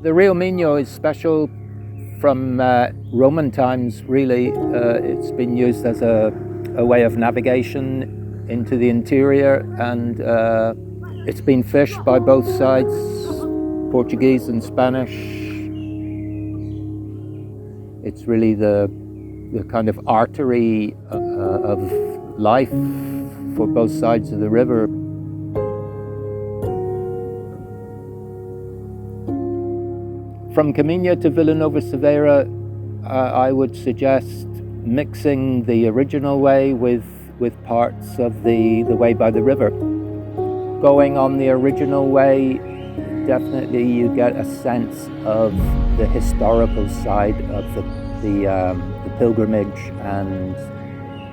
The Rio Minho is special from Roman times, really. It's been used as a way of navigation into the interior, and it's been fished by both sides, Portuguese and Spanish. It's really the kind of artery of life for both sides of the river. From Camino to Villanova Severa, I would suggest mixing the original way with parts of the way by the river. Going on the original way, definitely you get a sense of the historical side of the pilgrimage and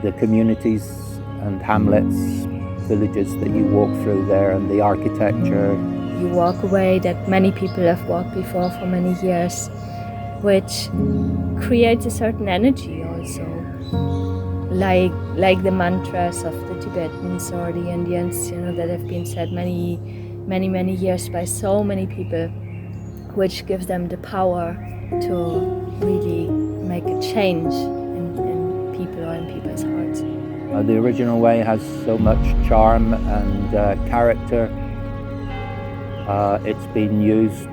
the communities and hamlets, villages that you walk through there, and the architecture. You walk a way that many people have walked before for many years, which creates a certain energy also, like the mantras of the Tibetans or the Indians, that have been said many years by so many people, which gives them the power to really make a change in people or in people's hearts. The original way has so much charm and character. It's been used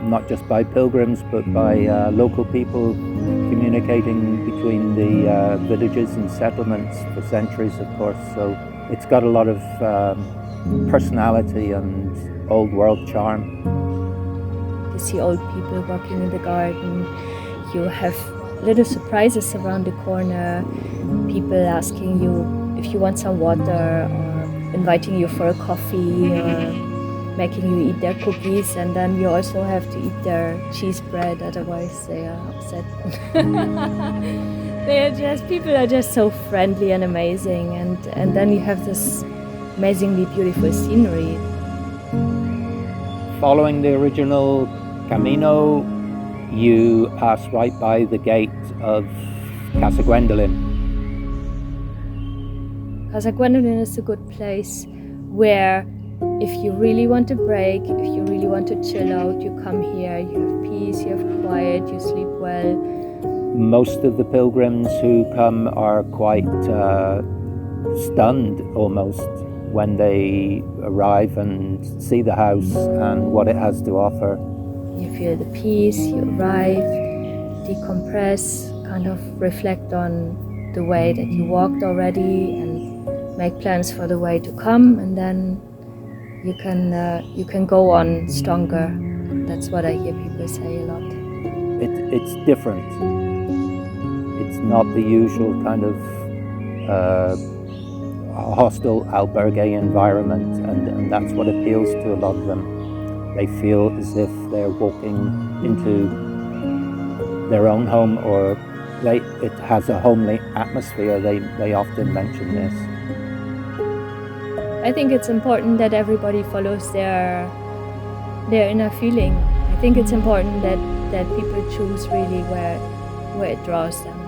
not just by pilgrims but by local people communicating between the villages and settlements for centuries, of course. So it's got a lot of personality and old world charm. You see old people walking in the garden. You have little surprises around the corner. People asking you if you want some water, or inviting you for a coffee, or making you eat their cookies, and then you also have to eat their cheese bread, otherwise they are upset. People are just so friendly and amazing, and then you have this amazingly beautiful scenery. Following the original Camino, you pass right by the gate of Casa Gwendoline. Casa Gwendoline is a good place where if you really want a break, if you really want to chill out, you come here, you have peace, you have quiet, you sleep well. Most of the pilgrims who come are quite stunned almost when they arrive and see the house and what it has to offer. You feel the peace, you arrive, decompress, kind of reflect on the way that you walked already and make plans for the way to come, and then you can go on stronger. That's what I hear people say a lot. It's different. It's not the usual kind of hostile albergue environment, and that's what appeals to a lot of them. They feel as if they're walking into their own home, or it has a homely atmosphere. They often mention this. I think it's important that everybody follows their inner feeling. I think it's important that people choose really where it draws them.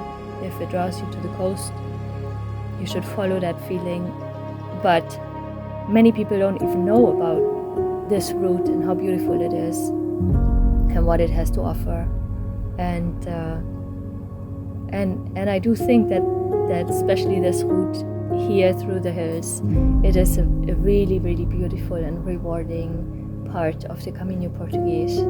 If it draws you to the coast, you should follow that feeling. But many people don't even know about this route and how beautiful it is and what it has to offer. And I do think that especially this route here through the hills, it is a really, really beautiful and rewarding part of the Camino Portuguese.